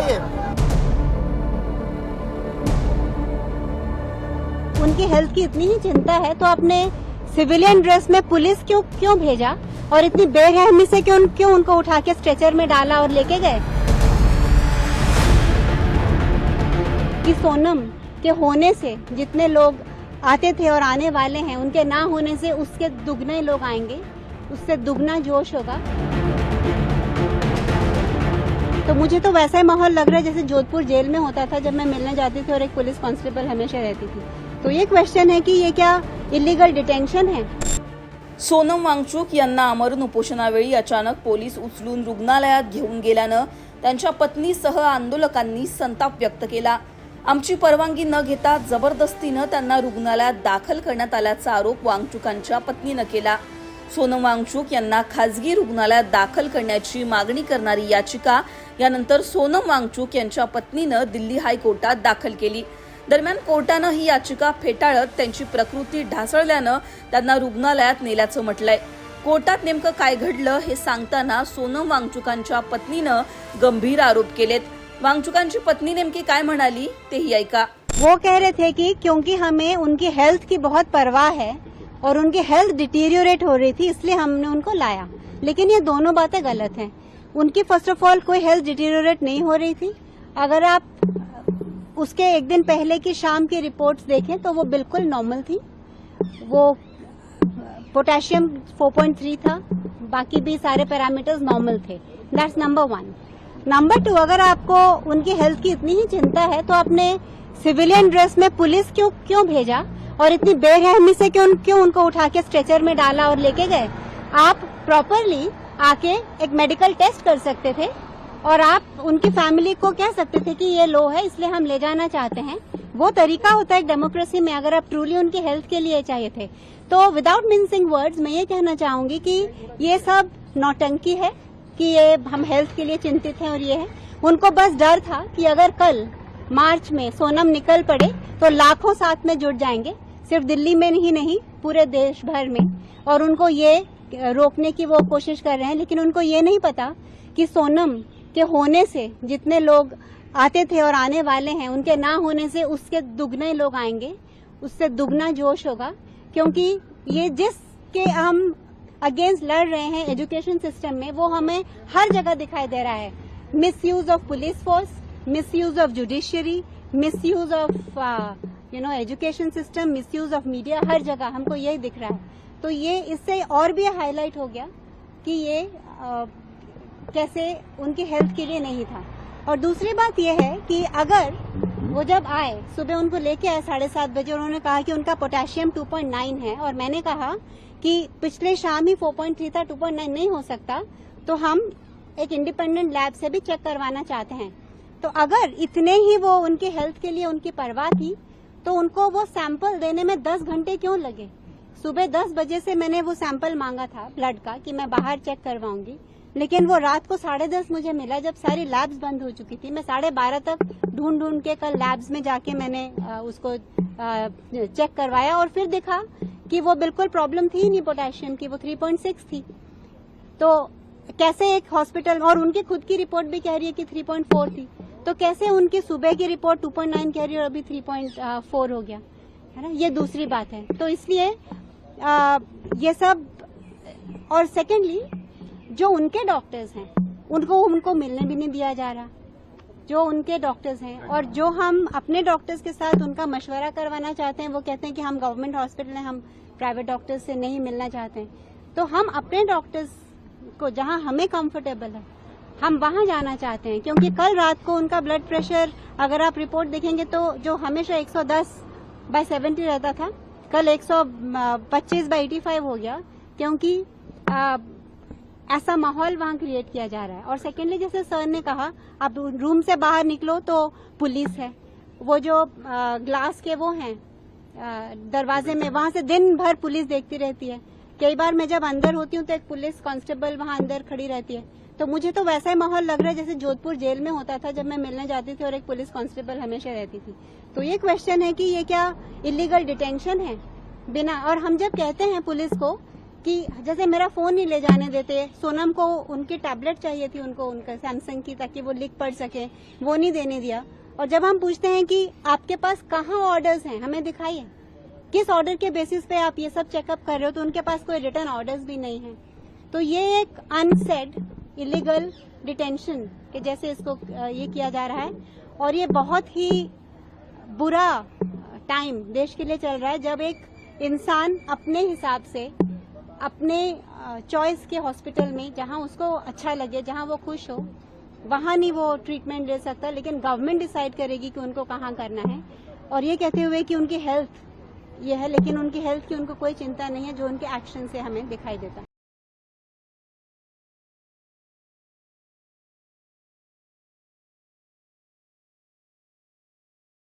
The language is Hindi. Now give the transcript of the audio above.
है। उनकी हेल्थ की इतनी ही चिंता है तो आपने सिविलियन ड्रेस में पुलिस क्यों भेजा और इतनी बेरहमी से क्यों उनको उठा के स्ट्रेचर में डाला और लेके गए। कि सोनम के होने से जितने लोग आते थे और आने वाले हैं, उनके ना होने से उसके दुगने लोग आएंगे, उससे दुगना जोश होगा। तो मुझे तो वैसा ही माहौल लग रहा है जैसे जोधपुर जेल में होता था जब मैं मिलने जाती थी और एक पुलिस कांस्टेबल हमेशा रहती थी। तो ये क्वेश्चन है कि ये क्या इलीगल डिटेंशन है। सोनम वांगचुक यांना आमरण उपोषणावेळी अचानक पोलीस उचलून रुग्णालयात घेऊन गेल्यानं त्यांच्या पत्नीसह आंदोलकांनी संताप व्यक्त केला। आमची परवानगी न घेता जबरदस्तीनं त्यांना रुग्णालयात दाखल करण्यात आल्याचा आरोप वांगचुकांच्या पत्नीनं केला। सोनम वांगचुक यांना खासगी रुग्णालयात दाखल करण्याची मागणी करणारी याचिका यानंतर सोनम वांगचुक यांच्या पत्नीनं दिल्ली हायकोर्टात दाखल केली। दरम्यान कोर्टानं ही याचिका फेटाळत त्यांची प्रकृती ढासळल्यानं त्यांना रुग्णालयात नेल्याचं म्हटलंय। कोर्टात नेमकं काय घडलं हे सांगताना सोनम वांगचुकांच्या पत्नीनं गंभीर आरोप केलेत। वांगचुकांची पत्नी नेमकी काय म्हणाली तेही ऐका। वो कह रहे थे कि क्योंकि हमें उनकी हेल्थ की बहुत परवाह है और उनकी हेल्थ डिटीरियोरेट हो रही थी इसलिए हमने उनको लाया, लेकिन ये दोनों बातें गलत हैं। उनकी फर्स्ट ऑफ ऑल कोई हेल्थ डिटीरियोरेट नहीं हो रही थी। अगर आप उसके एक दिन पहले की शाम की रिपोर्ट्स देखें तो वो बिल्कुल नॉर्मल थी। वो पोटेशियम 4.3 था, बाकी भी सारे पैरामीटर्स नॉर्मल थे। That's number 1। नंबर 2, अगर आपको उनकी हेल्थ की इतनी ही चिंता है तो आपने सिविलियन ड्रेस में पुलिस क्यों भेजा और इतनी बेरहमी से क्यों उनको उठा के स्ट्रेचर में डाला और लेके गए। आप प्रॉपरली आके एक मेडिकल टेस्ट कर सकते थे और आप उनकी फैमिली को कह सकते थे कि ये लो है इसलिए हम ले जाना चाहते हैं। वो तरीका होता है एक डेमोक्रेसी में, अगर आप ट्रूली उनकी हेल्थ के लिए चाहिए थे। तो विदाउट मिन्सिंग वर्ड्स मैं ये कहना चाहूंगी कि ये सब नौटंकी है कि ये हम हेल्थ के लिए चिंतित हैं और ये है। उनको बस डर था कि अगर कल मार्च में सोनम निकल पड़े तो लाखों साथ में जुट जाएंगे, सिर्फ दिल्ली में ही नहीं पूरे देश भर में, और उनको ये रोकने की वो कोशिश कर रहे हैं। लेकिन उनको ये नहीं पता कि सोनम के होने से जितने लोग आते थे और आने वाले हैं, उनके ना होने से उसके दुगने लोग आएंगे, उससे दुगना जोश होगा। क्योंकि ये जिसके हम अगेंस्ट लड़ रहे हैं एजुकेशन सिस्टम में, वो हमें हर जगह दिखाई दे रहा है। Misuse of police force, misuse of judiciary, misuse of education system, misuse of media, हर जगह हमको यही दिख रहा है। तो ये इससे और भी हाईलाइट हो गया कि ये कैसे उनकी हेल्थ के लिए नहीं था। और दूसरी बात यह है कि अगर वो जब आए, सुबह उनको लेके आए 7:30 बजे, उन्होंने कहा कि उनका पोटेशियम 2.9 है और मैंने कहा कि पिछले शाम ही 4.3 था, 2.9 नहीं हो सकता, तो हम एक इंडिपेंडेंट लैब से भी चेक करवाना चाहते हैं। तो अगर इतने ही वो उनकी हेल्थ के लिए उनकी परवाह थी तो उनको वो सैंपल देने में 10 घंटे क्यों लगे। सुबह 10 बजे से मैंने वो सैंपल मांगा था ब्लड का कि मैं बाहर चेक करवाऊंगी, लेकिन वो रात को 10:30 मुझे मिला जब सारी लैब्स बंद हो चुकी थी। मैं 12:30 तक ढूंढ के कल लैब्स में जाके मैंने उसको चेक करवाया और फिर देखा कि वो बिल्कुल प्रॉब्लम थी नहीं पोटेशियम की, वो 3.6 थी। तो कैसे एक हॉस्पिटल, और उनकी खुद की रिपोर्ट भी कह रही है कि 3.4 थी, तो कैसे उनकी सुबह की रिपोर्ट 2.9 कह रही है और अभी 3.4 हो गया, है ना। ये दूसरी बात है। तो इसलिए ये सब, और सेकेंडली जो उनके डॉक्टर्स हैं उनको मिलने भी नहीं दिया जा रहा, जो उनके डॉक्टर्स हैं। और जो हम अपने डॉक्टर्स के साथ उनका मशवरा करवाना चाहते हैं वो कहते हैं कि हम गवर्नमेंट हॉस्पिटल हैं, हम प्राइवेट डॉक्टर्स से नहीं मिलना चाहते हैं। तो हम अपने डॉक्टर्स को जहां हमें कंफर्टेबल है हम वहां जाना चाहते हैं। क्योंकि कल रात को उनका ब्लड प्रेशर, अगर आप रिपोर्ट देखेंगे तो जो हमेशा 110/70 रहता था, कल 125/85 हो गया, क्योंकि ऐसा माहौल वहां क्रिएट किया जा रहा है। और सेकेंडली, जैसे सर ने कहा, आप रूम से बाहर निकलो तो पुलिस है, वो जो ग्लास के वो हैं दरवाजे में, वहां से दिन भर पुलिस देखती रहती है। कई बार मैं जब अंदर होती हूँ तो एक पुलिस कांस्टेबल वहां अंदर खड़ी रहती है। तो मुझे तो वैसा ही माहौल लग रहा है जैसे जोधपुर जेल में होता था जब मैं मिलने जाती थी और एक पुलिस कांस्टेबल हमेशा रहती थी। तो ये क्वेश्चन है कि ये क्या इलीगल डिटेंशन है बिना। और हम जब कहते हैं पुलिस को कि जैसे मेरा फोन नहीं ले जाने देते, सोनम को उनकी टैबलेट चाहिए थी, उनको उनका सैमसंग की, ताकि वो लिख पढ़ सके, वो नहीं देने दिया। और जब हम पूछते हैं कि आपके पास कहाँ ऑर्डर्स हैं, हमें दिखाइए, किस ऑर्डर के बेसिस पे आप ये सब चेकअप कर रहे हो, तो उनके पास कोई रिटर्न ऑर्डर्स भी नहीं है। तो ये एक अनसेड इलीगल डिटेंशन के जैसे इसको ये किया जा रहा है, और ये बहुत ही बुरा टाइम देश के लिए चल रहा है, जब एक इंसान अपने हिसाब से अपने चॉइस के हॉस्पिटल में, जहां उसको अच्छा लगे, जहां वो खुश हो, वहां नहीं वो ट्रीटमेंट ले सकता, लेकिन गवर्नमेंट डिसाइड करेगी कि उनको कहां करना है। और ये कहते हुए कि उनकी हेल्थ ये है, लेकिन उनकी हेल्थ की उनको कोई चिंता नहीं है, जो उनके एक्शन से हमें दिखाई देता है।